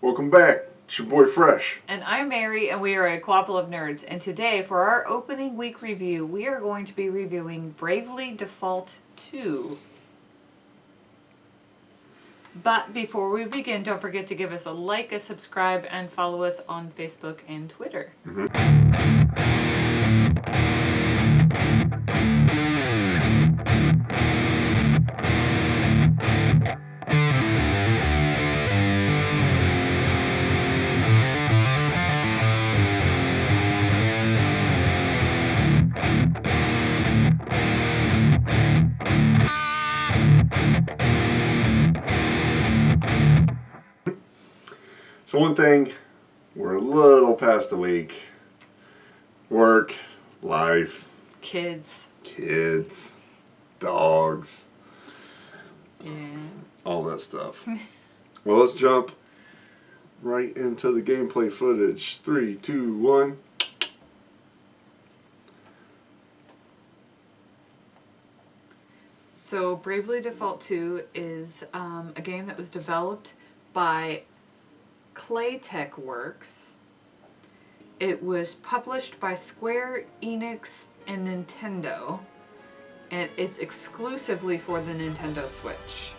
Welcome back. It's your boy Fresh. And I'm Mary, and we are a Co-ople of Nerds. And today, for our opening week review, we are going to be reviewing Bravely Default 2. But before we begin, don't forget to give us a like, a subscribe, and follow us on Facebook and Twitter. So one thing, we're a little past the week. Work, life, Kids. dogs, Yeah. all that stuff. Well, let's jump right into the gameplay footage. 3, 2, 1. So Bravely Default 2 is a game that was developed by Claytek Works. It was published by Square Enix and Nintendo, and it's exclusively for the Nintendo Switch.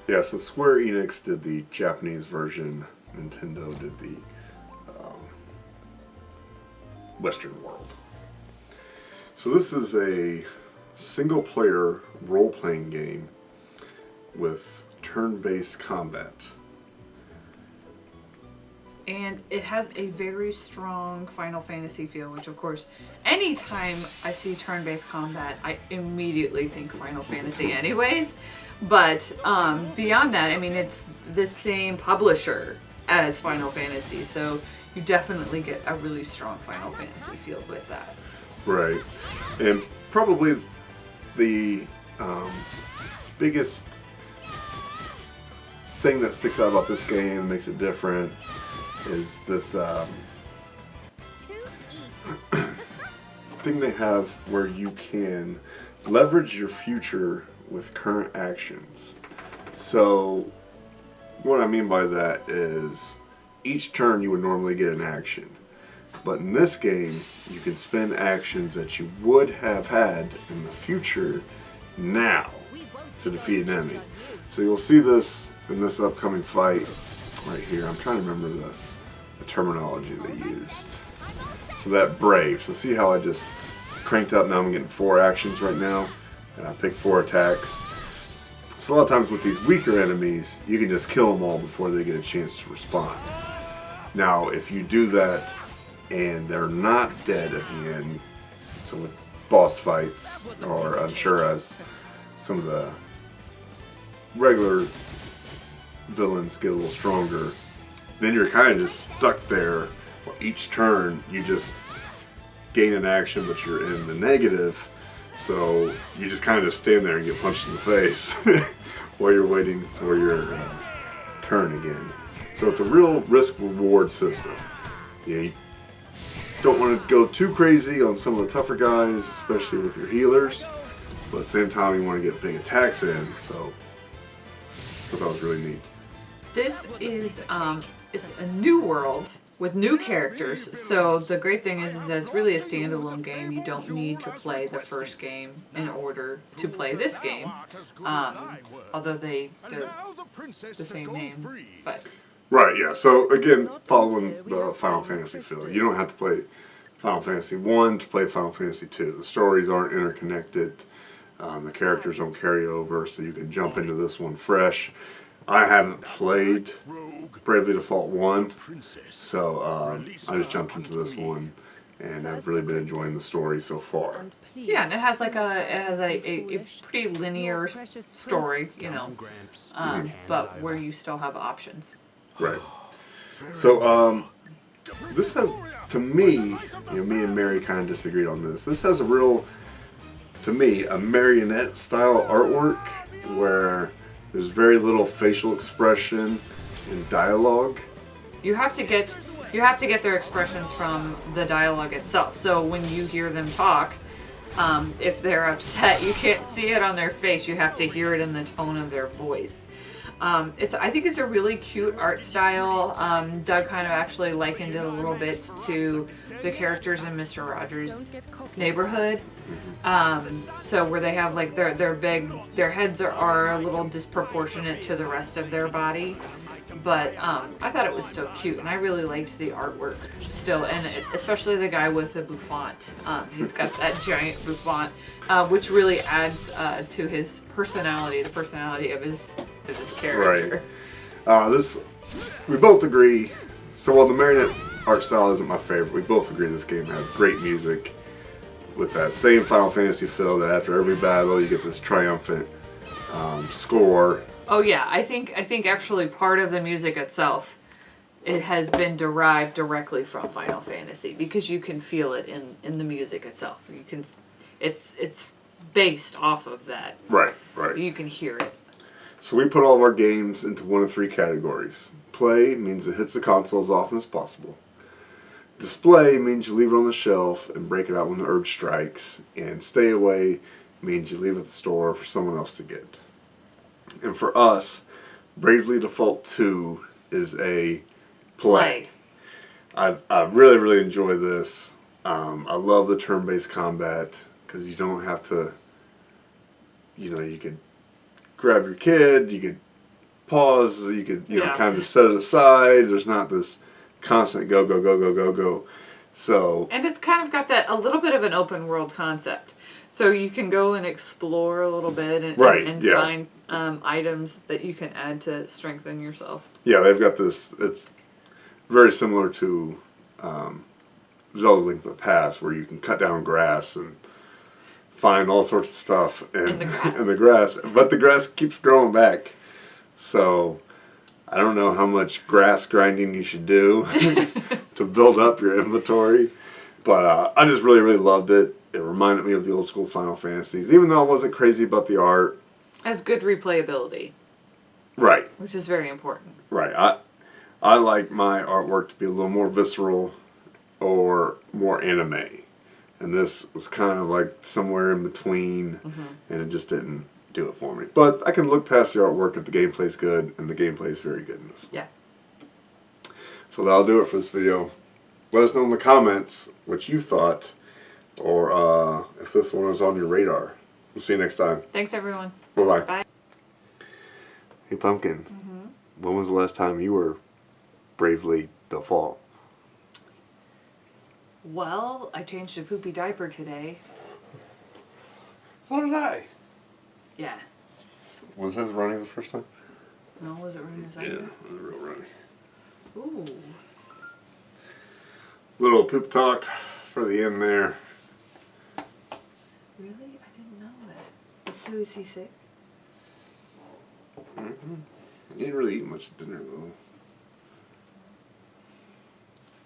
Yeah, so Square Enix did the Japanese version. Nintendo did the Western world. So this is a single-player role-playing game with turn-based combat. And it has a very strong Final Fantasy feel, which of course, anytime I see turn-based combat, I immediately think Final Fantasy anyways. But beyond that, I mean, it's the same publisher as Final Fantasy, so you definitely get a really strong Final Fantasy feel with that. Right. And probably the biggest thing that sticks out about this game and makes it different is this thing they have where you can leverage your future with current actions. So what I mean by that is each turn you would normally get an action, but in this game you can spend actions that you would have had in the future now to defeat an enemy. So you'll see this in this upcoming fight right here. I'm trying to remember the terminology they used. So that brave. So see how I just cranked up. Now I'm getting 4 actions right now, and I picked 4 attacks. So a lot of times with these weaker enemies, you can just kill them all before they get a chance to respond. Now, if you do that and they're not dead at the end, so with boss fights, or I'm sure as some of the regular villains get a little stronger, then you're kind of just stuck there. Each turn you just gain an action, but you're in the negative, so you just kind of stand there and get punched in the face while you're waiting for your turn again. So it's a real risk-reward system. You don't want to go too crazy on some of the tougher guys, especially with your healers, but at the same time you want to get big attacks in, so I thought that was really neat. This is it's a new world with new characters, so the great thing is that it's really a standalone game. You don't need to play the first game in order to play this game, although they're the same name. But Right, yeah. So again, following the Final Fantasy feel, you don't have to play Final Fantasy 1 to play Final Fantasy 2. The stories aren't interconnected. The characters don't carry over, so you can jump into this one fresh. I haven't played Bravely Default 1, so I just jumped into this one, and I've really been enjoying the story so far. yeah, and it has like a pretty linear story, you know, but where you still have options. Right. So this has, to me, you know, me and Mary kind of disagreed on this. This has a real, to me, a marionette style artwork where there's very little facial expression and dialogue. You have to get their expressions from the dialogue itself. So when you hear them talk, if they're upset, you can't see it on their face. You have to hear it in the tone of their voice. I think it's a really cute art style. Doug kind of actually likened it a little bit to the characters in Mr. Rogers' Neighborhood. So where they have like their heads are a little disproportionate to the rest of their body. But I thought it was still cute, and I really liked the artwork still, and especially the guy with the bouffant. He's got that giant bouffant, which really adds to his personality, the personality of his character. Right. We both agree. So while the marionette art style isn't my favorite, we both agree this game has great music with that same Final Fantasy feel that after every battle you get this triumphant score. Oh yeah, I think actually part of the music itself, it has been derived directly from Final Fantasy because you can feel it in the music itself. You can, it's based off of that. Right. You can hear it. So we put all of our games into one of three categories. Play means it hits the console as often as possible. Display means you leave it on the shelf and break it out when the urge strikes. And stay away means you leave it at the store for someone else to get. And for us, Bravely Default 2 is a play. I really, really enjoy this. I love the turn-based combat because you don't have to, you could grab your kid, you could pause, you could, kind of set it aside. There's not this constant go. So. And it's kind of got a little bit of an open world concept. So you can go and explore a little bit and find items that you can add to strengthen yourself. Yeah, they've got this. It's very similar to Zelda Link to the Past, where you can cut down grass and find all sorts of stuff in the grass. But the grass keeps growing back. So I don't know how much grass grinding you should do to build up your inventory. But I just really, really loved it. It reminded me of the old school Final Fantasies, even though I wasn't crazy about the art. Has good replayability. Right. Which is very important. Right. I like my artwork to be a little more visceral or more anime. And this was kind of like somewhere in between, and it just didn't do it for me. But I can look past the artwork if the gameplay's good, and the gameplay is very good in this. Yeah. So that'll do it for this video. Let us know in the comments what you thought, or if this one was on your radar. We'll see you next time. Thanks, everyone. Bye-bye. Bye. Hey, Pumpkin. When was the last time you were Bravely Default? Well, I changed a poopy diaper today. So did I. Yeah. Was his running the first time? No, was it running the second? Yeah, it was real running. Ooh. Little poop talk for the end there. Really? I didn't know that. So is he sick? He didn't really eat much at dinner, though.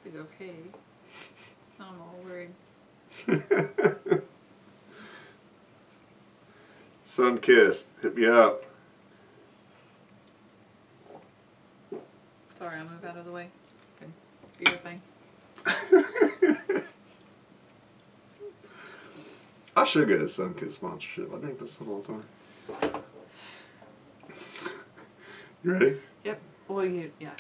He's okay. I'm all worried. Sun kissed. Hit me up. Sorry, I'll move out of the way. Okay. Do your thing. I should get a Sun Kiss sponsorship. I drink this stuff all the time. You ready? Yep. Well, yeah.